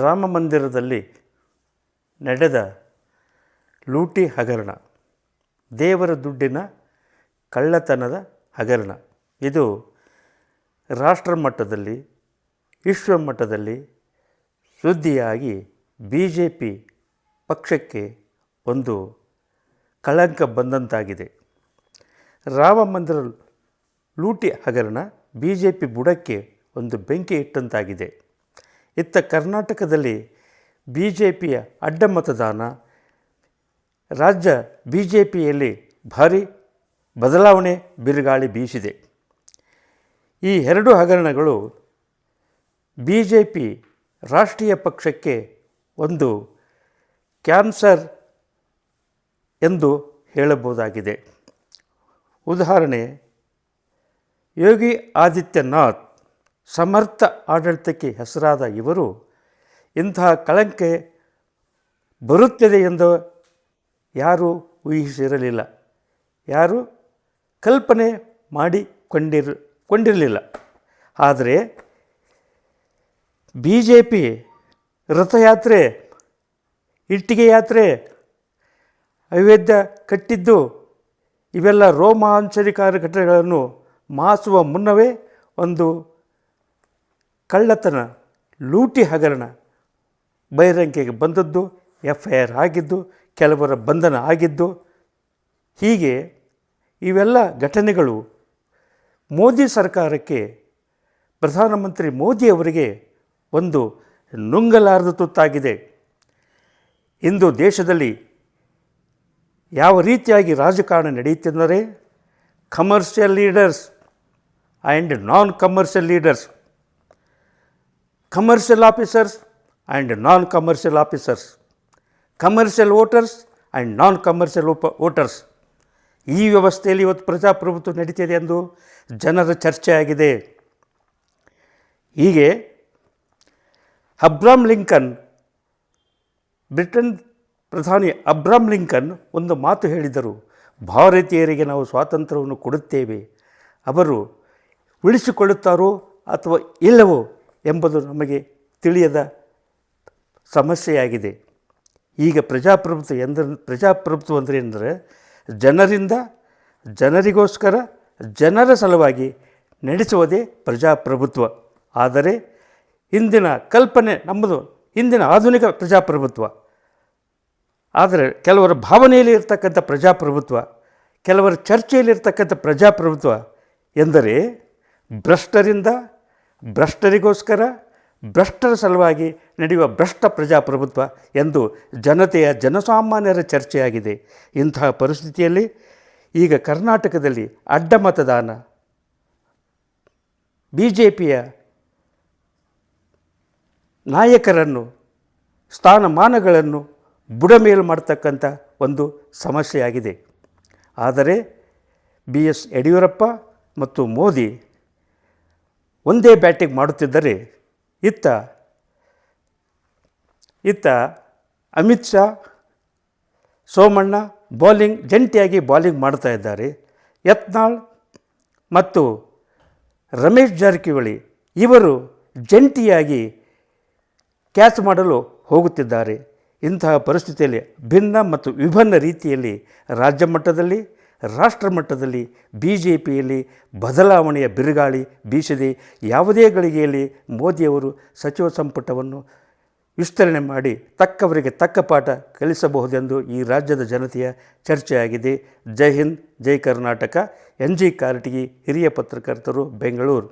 ರಾಮ ಮಂದಿರದಲ್ಲಿ ನಡೆದ ಲೂಟಿ ಹಗರಣ, ದೇವರ ದುಡ್ಡಿನ ಕಳ್ಳತನದ ಹಗರಣ, ಇದು ರಾಷ್ಟ್ರ ಮಟ್ಟದಲ್ಲಿ ವಿಶ್ವ ಮಟ್ಟದಲ್ಲಿ ಸುದ್ದಿಯಾಗಿ ಬಿ ಜೆ ಪಿ ಪಕ್ಷಕ್ಕೆ ಒಂದು ಕಳಂಕ ಬಂದಂತಾಗಿದೆ. ರಾಮ ಮಂದಿರ ಲೂಟಿ ಹಗರಣ ಬಿ ಜೆ ಪಿ ಬುಡಕ್ಕೆ ಒಂದು ಬೆಂಕಿ ಇಟ್ಟಂತಾಗಿದೆ. ಇತ್ತ ಕರ್ನಾಟಕದಲ್ಲಿ ಬಿ ಜೆ ಪಿಯ ಅಡ್ಡ ಮತದಾನ, ರಾಜ್ಯ ಬಿ ಜೆ ಪಿಯಲ್ಲಿ ಭಾರಿ ಬದಲಾವಣೆ ಬಿರುಗಾಳಿ ಬೀಸಿದೆ. ಈ ಎರಡು ಹಗರಣಗಳು ಬಿ ಜೆ ಪಿ ರಾಷ್ಟ್ರೀಯ ಪಕ್ಷಕ್ಕೆ ಒಂದು ಕ್ಯಾನ್ಸರ್ ಎಂದು ಹೇಳಬಹುದಾಗಿದೆ. ಉದಾಹರಣೆ, ಯೋಗಿ ಆದಿತ್ಯನಾಥ್ ಸಮರ್ಥ ಆಡಳಿತಕ್ಕೆ ಹೆಸರಾದ ಇವರು ಇಂತಹ ಕಳಂಕ ಬರುತ್ತದೆ ಎಂದು ಯಾರೂ ಊಹಿಸಿರಲಿಲ್ಲ, ಯಾರೂ ಕಲ್ಪನೆ ಕೊಂಡಿರಲಿಲ್ಲ. ಆದರೆ ಬಿ ಜೆ ಪಿ ರಥಯಾತ್ರೆ, ಇಟ್ಟಿಗೆ ಯಾತ್ರೆ, ಅಯೋಧ್ಯ ಕಟ್ಟಿದ್ದು ಇವೆಲ್ಲ ರೋಮಾಂಚನಕಾರಿ ಘಟನೆಗಳನ್ನು ಮಾಸುವ ಮುನ್ನವೇ ಒಂದು ಕಳ್ಳತನ ಲೂಟಿ ಹಗರಣ ಬಹಿರಂಗಕ್ಕೆ ಬಂದದ್ದು, FIR ಆಗಿದ್ದು, ಕೆಲವರ ಬಂಧನ ಆಗಿದ್ದು, ಹೀಗೆ ಇವೆಲ್ಲ ಘಟನೆಗಳು ಮೋದಿ ಸರ್ಕಾರಕ್ಕೆ, ಪ್ರಧಾನಮಂತ್ರಿ ಮೋದಿಯವರಿಗೆ ಒಂದು ನುಂಗಲಾರದ ತುತ್ತಾಗಿದೆ. ಇಂದು ದೇಶದಲ್ಲಿ ಯಾವ ರೀತಿಯಾಗಿ ರಾಜಕಾರಣ ನಡೆಯುತ್ತೆಂದರೆ, commercial leaders and non commercial leaders, commercial officers and non commercial officers, commercial voters and non commercial voters, ಈ ವ್ಯವಸ್ಥೆಯಲ್ಲಿ ಇವತ್ತು ಪ್ರಜಾಪ್ರಭುತ್ವ ನಡೀತಿದೆ ಎಂದು ಜನರ ಚರ್ಚೆಯಾಗಿದೆ. ಹೀಗೆ ಅಬ್ರಹಾಂ ಲಿಂಕನ್, ಬ್ರಿಟನ್ ಪ್ರಧಾನಿ ಅಬ್ರಹಾಂ ಲಿಂಕನ್ ಒಂದು ಮಾತು ಹೇಳಿದರು, ಭಾರತೀಯರಿಗೆ ನಾವು ಸ್ವಾತಂತ್ರ್ಯವನ್ನು ಕೊಡುತ್ತೇವೆ, ಅವರು ಉಳಿಸಿಕೊಳ್ಳುತ್ತಾರೋ ಅಥವಾ ಇಲ್ಲವೋ ಎಂಬುದು ನಮಗೆ ತಿಳಿಯದ ಸಮಸ್ಯೆಯಾಗಿದೆ. ಈಗ ಪ್ರಜಾಪ್ರಭುತ್ವ ಅಂದರೆ ಏನಂದರೆ, ಜನರಿಂದ ಜನರಿಗೋಸ್ಕರ ಜನರ ಸಲುವಾಗಿ ನಡೆಸುವುದೇ ಪ್ರಜಾಪ್ರಭುತ್ವ. ಆದರೆ ಇಂದಿನ ಕಲ್ಪನೆ ನಮ್ಮದು ಇಂದಿನ ಆಧುನಿಕ ಪ್ರಜಾಪ್ರಭುತ್ವ. ಆದರೆ ಕೆಲವರ ಭಾವನೆಯಲ್ಲಿ ಇರ್ತಕ್ಕಂಥ ಪ್ರಜಾಪ್ರಭುತ್ವ, ಕೆಲವರ ಚರ್ಚೆಯಲ್ಲಿರ್ತಕ್ಕಂಥ ಪ್ರಜಾಪ್ರಭುತ್ವ ಎಂದರೆ ಭ್ರಷ್ಟರಿಂದ ಭ್ರಷ್ಟರಿಗೋಸ್ಕರ ಭ್ರಷ್ಟರ ಸಲುವಾಗಿ ನಡೆಯುವ ಭ್ರಷ್ಟ ಪ್ರಜಾಪ್ರಭುತ್ವ ಎಂದು ಜನಸಾಮಾನ್ಯರ ಚರ್ಚೆಯಾಗಿದೆ. ಇಂತಹ ಪರಿಸ್ಥಿತಿಯಲ್ಲಿ ಈಗ ಕರ್ನಾಟಕದಲ್ಲಿ ಅಡ್ಡ ಮತದಾನ, ಬಿ ಜೆ ಪಿಯ ನಾಯಕರನ್ನು, ಸ್ಥಾನಮಾನಗಳನ್ನು ಬುಡಮೇಲು ಮಾಡ್ತಕ್ಕಂಥ ಒಂದು ಸಮಸ್ಯೆಯಾಗಿದೆ. ಆದರೆ BS ಯಡಿಯೂರಪ್ಪ ಮತ್ತು ಮೋದಿ ಒಂದೇ ಬ್ಯಾಟಿಂಗ್ ಮಾಡುತ್ತಿದ್ದರೆ, ಇತ್ತ ಅಮಿತ್ ಶಾ, ಸೋಮಣ್ಣ ಜಂಟಿಯಾಗಿ ಬಾಲಿಂಗ್ ಮಾಡ್ತಾ ಇದ್ದಾರೆ. ಯತ್ನಾಳ್ ಮತ್ತು ರಮೇಶ್ ಜಾರಕಿಹೊಳಿ ಇವರು ಜಂಟಿಯಾಗಿ ಕ್ಯಾಚ್ ಮಾಡಲು ಹೋಗುತ್ತಿದ್ದಾರೆ. ಇಂತಹ ಪರಿಸ್ಥಿತಿಯಲ್ಲಿ ಭಿನ್ನ ಮತ್ತು ವಿಭಿನ್ನ ರೀತಿಯಲ್ಲಿ ರಾಜ್ಯ ಮಟ್ಟದಲ್ಲಿ, ರಾಷ್ಟ್ರ ಮಟ್ಟದಲ್ಲಿ ಬಿ ಜೆ ಪಿಯಲ್ಲಿ ಬದಲಾವಣೆಯ ಬಿರುಗಾಳಿ ಬೀಸಿದೆ. ಯಾವುದೇ ಗಳಿಗೆಯಲ್ಲಿ ಮೋದಿಯವರು ಸಚಿವ ಸಂಪುಟವನ್ನು ವಿಸ್ತರಣೆ ಮಾಡಿ ತಕ್ಕವರಿಗೆ ತಕ್ಕ ಪಾಠ ಕಲಿಸಬಹುದೆಂದು ಈ ರಾಜ್ಯದ ಜನತೆಯ ಚರ್ಚೆಯಾಗಿದೆ. ಜೈ ಹಿಂದ್, ಜೈ ಕರ್ನಾಟಕ. NG ಕಾರಟಗಿ, ಹಿರಿಯ ಪತ್ರಕರ್ತರು, ಬೆಂಗಳೂರು.